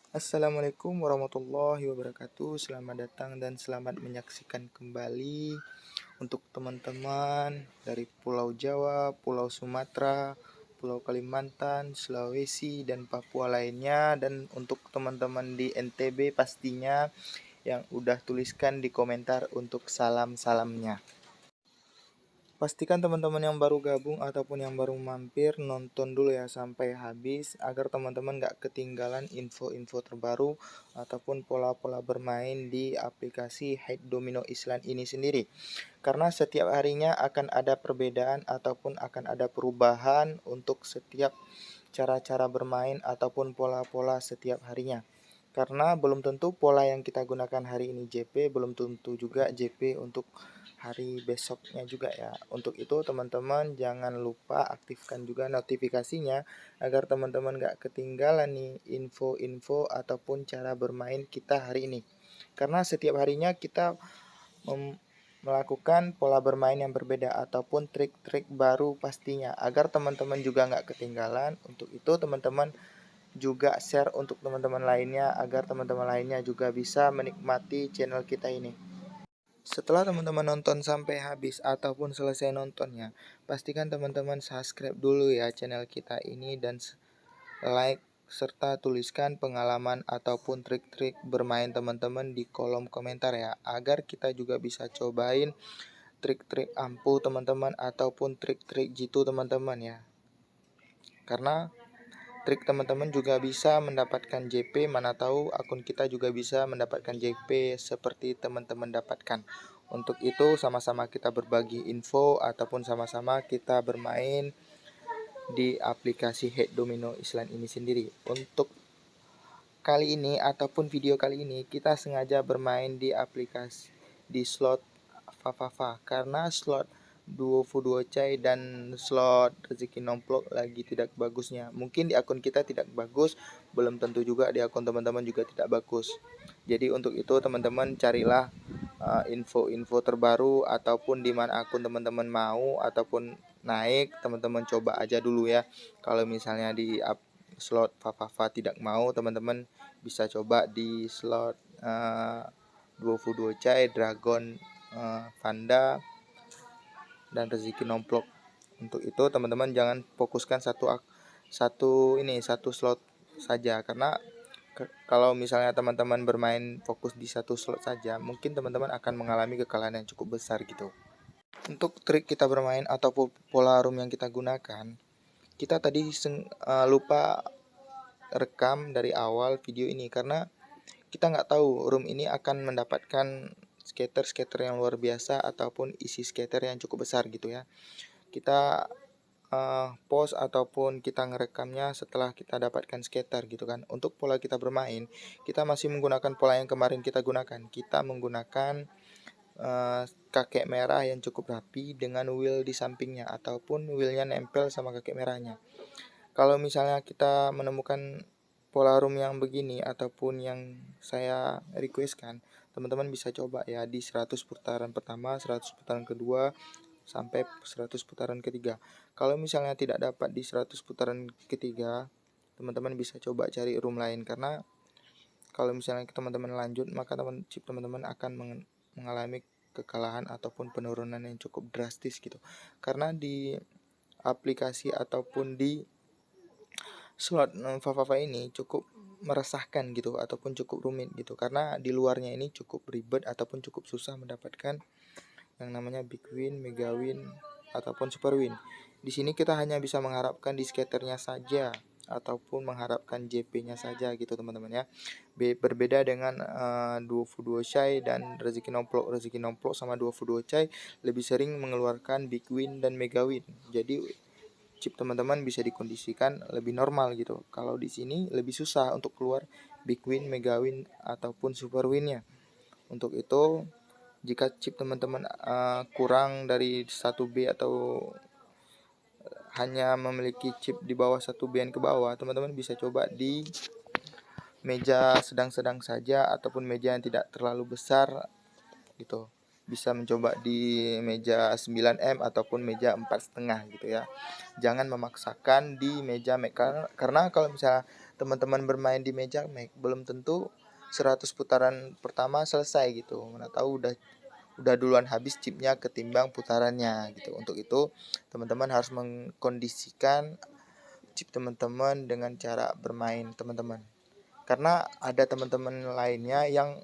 Assalamualaikum warahmatullahi wabarakatuh. Selamat datang dan selamat menyaksikan kembali untuk teman-teman dari Pulau Jawa, Pulau Sumatera, Pulau Kalimantan, Sulawesi, dan Papua lainnya. Dan untuk teman-teman di NTB pastinya yang udah tuliskan di komentar untuk salam-salamnya. Pastikan teman-teman yang baru gabung ataupun yang baru mampir nonton dulu ya sampai habis agar teman-teman gak ketinggalan info-info terbaru ataupun pola-pola bermain di aplikasi Hide Domino Island ini sendiri. Karena setiap harinya akan ada perbedaan ataupun akan ada perubahan untuk setiap cara-cara bermain ataupun pola-pola setiap harinya. Karena belum tentu pola yang kita gunakan hari ini JP, belum tentu juga JP untuk hari besoknya juga ya. Untuk itu teman-teman jangan lupa aktifkan juga notifikasinya agar teman-teman gak ketinggalan nih info-info ataupun cara bermain kita hari ini. Karena setiap harinya kita melakukan pola bermain yang berbeda ataupun trik-trik baru pastinya agar teman-teman juga nggak ketinggalan. Untuk itu teman-teman juga share untuk teman-teman lainnya agar teman-teman lainnya juga bisa menikmati channel kita ini. Setelah teman-teman nonton sampai habis ataupun selesai nontonnya, pastikan teman-teman subscribe dulu ya channel kita ini dan like serta tuliskan pengalaman ataupun trik-trik bermain teman-teman di kolom komentar ya, agar kita juga bisa cobain trik-trik ampuh teman-teman ataupun trik-trik jitu teman-teman ya. Karena trik teman-teman juga bisa mendapatkan JP, mana tahu akun kita juga bisa mendapatkan JP seperti teman-teman dapatkan. Untuk itu sama-sama kita berbagi info ataupun sama-sama kita bermain di aplikasi Hide Domino Island ini sendiri. Untuk kali ini ataupun video kali ini kita sengaja bermain di aplikasi di slot Fafafa karena slot Duo Fuduo Chai dan slot rezeki nomplok lagi tidak bagusnya. Mungkin di akun kita tidak bagus, belum tentu juga di akun teman-teman juga tidak bagus. Jadi untuk itu teman-teman carilah info-info terbaru ataupun di mana akun teman-teman mau ataupun naik, teman-teman coba aja dulu ya. Kalau misalnya di slot Fafafa tidak mau, teman-teman bisa coba di slot Duo Fuduo Chai, Dragon, Vanda, dan rezeki nomplok. Untuk itu teman-teman jangan fokuskan satu slot saja, karena kalau misalnya teman-teman bermain fokus di satu slot saja, mungkin teman-teman akan mengalami kekalahan yang cukup besar gitu. Untuk trik kita bermain ataupun pola room yang kita gunakan, kita tadi lupa rekam dari awal video ini karena kita nggak tahu room ini akan mendapatkan skater yang luar biasa ataupun isi skater yang cukup besar gitu ya. Kita pause ataupun kita ngerekamnya setelah kita dapatkan skater gitu kan. Untuk pola kita bermain, kita masih menggunakan pola yang kemarin kita gunakan. Kita menggunakan kakek merah yang cukup rapi dengan wheel di sampingnya ataupun wheelnya nempel sama kakek merahnya. Kalau misalnya kita menemukan pola room yang begini ataupun yang saya requestkan, teman-teman bisa coba ya di 100 putaran pertama, 100 putaran kedua, sampai 100 putaran ketiga. Kalau misalnya tidak dapat di 100 putaran ketiga, teman-teman bisa coba cari room lain, karena kalau misalnya teman-teman lanjut maka chip teman-teman akan mengalami kekalahan ataupun penurunan yang cukup drastis gitu. Karena di aplikasi ataupun di slot Fafafa ini cukup meresahkan gitu ataupun cukup rumit gitu, karena di luarnya ini cukup ribet ataupun cukup susah mendapatkan yang namanya big win, mega win ataupun super win. Di sini kita hanya bisa mengharapkan di skaternya saja ataupun mengharapkan JP-nya saja gitu teman-teman ya. Berbeda dengan Duo Fuduo Chai dan rezeki nomplok. Rezeki nomplok sama Duo Fuduo Chai lebih sering mengeluarkan big win dan mega win. Jadi chip teman-teman bisa dikondisikan lebih normal gitu. Kalau di sini lebih susah untuk keluar big win, mega win ataupun super winnya. Untuk itu jika chip teman-teman kurang dari 1B atau hanya memiliki chip di bawah 1B ke bawah, teman-teman bisa coba di meja sedang-sedang saja ataupun meja yang tidak terlalu besar gitu. Bisa mencoba di meja 9M ataupun meja 4,5 gitu ya. Jangan memaksakan di meja karena kalau misalnya teman-teman bermain di meja Mac, belum tentu 100 putaran pertama selesai gitu. Mana tahu udah duluan habis chipnya ketimbang putarannya gitu. Untuk itu teman-teman harus mengkondisikan chip teman-teman dengan cara bermain teman-teman. Karena ada teman-teman lainnya yang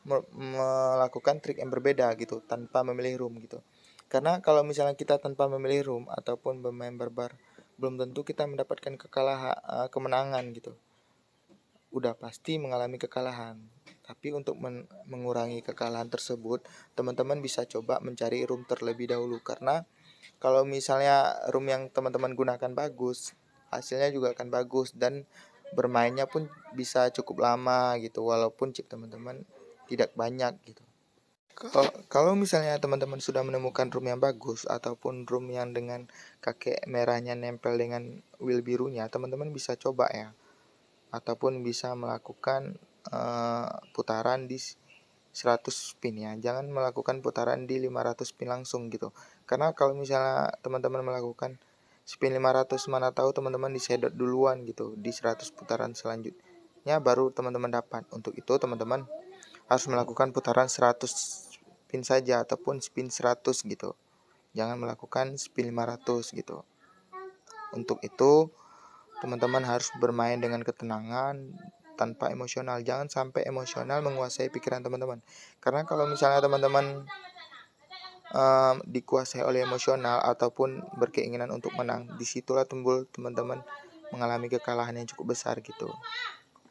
melakukan trik yang berbeda gitu tanpa memilih room gitu. Karena kalau misalnya kita tanpa memilih room ataupun bermain barbar, belum tentu kita mendapatkan kemenangan gitu. Udah pasti mengalami kekalahan. Tapi untuk mengurangi kekalahan tersebut, teman-teman bisa coba mencari room terlebih dahulu. Karena kalau misalnya room yang teman-teman gunakan bagus, hasilnya juga akan bagus dan bermainnya pun bisa cukup lama gitu, walaupun chip teman-teman tidak banyak gitu. Kalau misalnya teman-teman sudah menemukan room yang bagus ataupun room yang dengan kakek merahnya nempel dengan wheel birunya, teman-teman bisa coba ya, ataupun bisa melakukan putaran di 100 spin ya. Jangan melakukan putaran di 500 spin langsung gitu. Karena kalau misalnya teman-teman melakukan spin 500, mana tahu teman-teman disedot duluan gitu di 100 putaran selanjutnya baru teman-teman dapat. Untuk itu teman-teman harus melakukan putaran 100 spin saja ataupun spin 100 gitu. Jangan melakukan spin 500 gitu. Untuk itu teman-teman harus bermain dengan ketenangan tanpa emosional. Jangan sampai emosional menguasai pikiran teman-teman. Karena kalau misalnya teman-teman dikuasai oleh emosional ataupun berkeinginan untuk menang, disitulah timbul teman-teman mengalami kekalahan yang cukup besar gitu.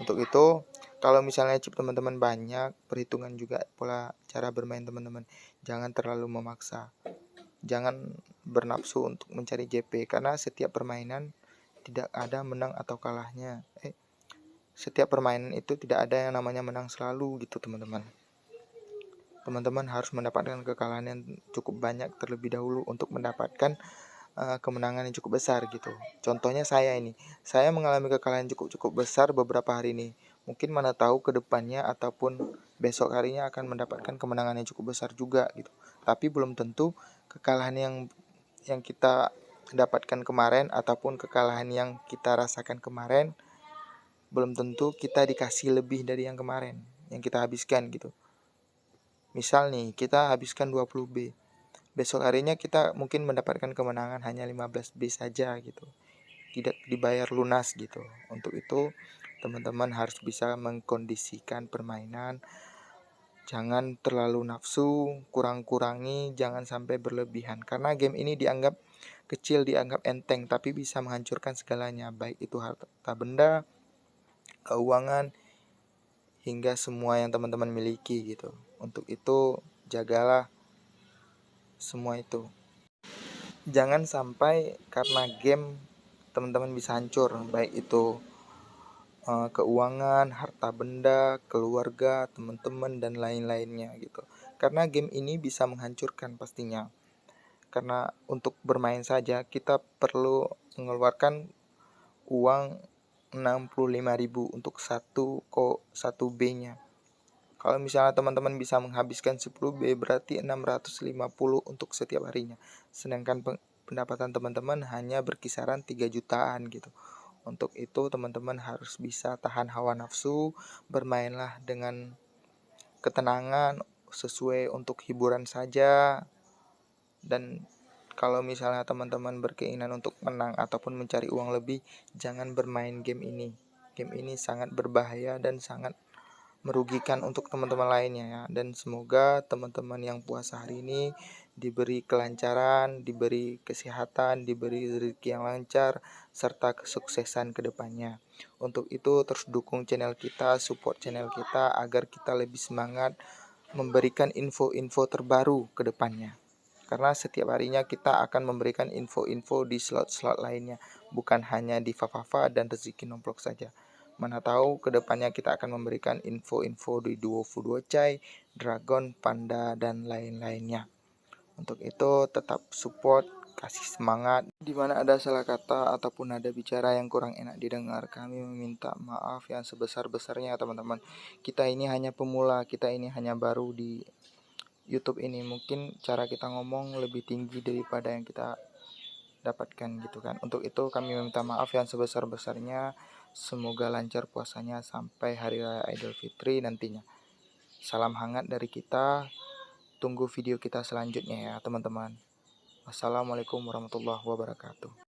Untuk itu, kalau misalnya chip teman-teman banyak, perhitungan juga pola cara bermain teman-teman. Jangan terlalu memaksa. Jangan bernafsu untuk mencari JP karena setiap permainan tidak ada menang atau kalahnya. Setiap permainan itu tidak ada yang namanya menang selalu gitu teman-teman. Teman-teman harus mendapatkan kekalahan yang cukup banyak terlebih dahulu untuk mendapatkan kemenangan yang cukup besar gitu. Contohnya saya mengalami kekalahan cukup besar beberapa hari ini. Mungkin mana tahu ke depannya ataupun besok harinya akan mendapatkan kemenangan yang cukup besar juga gitu. Tapi belum tentu kekalahan yang kita dapatkan kemarin ataupun kekalahan yang kita rasakan kemarin belum tentu kita dikasih lebih dari yang kemarin yang kita habiskan gitu. Misal nih, kita habiskan 20B. Besok harinya kita mungkin mendapatkan kemenangan hanya 15B saja gitu. Tidak dibayar lunas gitu. Untuk itu, teman-teman harus bisa mengkondisikan permainan. Jangan terlalu nafsu, kurang-kurangi, jangan sampai berlebihan. Karena game ini dianggap kecil, dianggap enteng, tapi bisa menghancurkan segalanya. Baik itu harta benda, keuangan, hingga semua yang teman-teman miliki gitu. Untuk itu, jagalah semua itu. Jangan sampai karena game teman-teman bisa hancur, baik itu keuangan, harta benda, keluarga, teman-teman dan lain-lainnya gitu. Karena game ini bisa menghancurkan pastinya. Karena untuk bermain saja kita perlu mengeluarkan uang 65.000 untuk 1B-nya. Kalau misalnya teman-teman bisa menghabiskan 10B berarti 650 untuk setiap harinya. Sedangkan pendapatan teman-teman hanya berkisaran 3 jutaan gitu. Untuk itu teman-teman harus bisa tahan hawa nafsu, bermainlah dengan ketenangan sesuai untuk hiburan saja. Dan kalau misalnya teman-teman berkeinginan untuk menang ataupun mencari uang lebih, jangan bermain game ini. Game ini sangat berbahaya dan sangat merugikan untuk teman-teman lainnya ya. Dan semoga teman-teman yang puasa hari ini diberi kelancaran, diberi kesehatan, diberi rezeki yang lancar serta kesuksesan ke depannya. Untuk itu terus dukung channel kita, support channel kita agar kita lebih semangat memberikan info-info terbaru ke depannya. Karena setiap harinya kita akan memberikan info-info di slot-slot lainnya, bukan hanya di Fafafa dan Rezeki Nomplok saja. Mana tahu kedepannya kita akan memberikan info-info di Duo Fuduo Chai, Dragon, Panda, dan lain-lainnya. Untuk itu tetap support, kasih semangat. Di mana ada salah kata ataupun ada bicara yang kurang enak didengar, kami meminta maaf yang sebesar-besarnya teman-teman. Kita ini hanya pemula, kita ini hanya baru di YouTube ini. Mungkin cara kita ngomong lebih tinggi daripada yang kita dapatkan gitu kan. Untuk itu kami meminta maaf yang sebesar-besarnya. Semoga lancar puasanya sampai Hari Raya Idul Fitri nantinya. Salam hangat dari kita. Tunggu video kita selanjutnya ya teman-teman. Wassalamualaikum warahmatullahi wabarakatuh.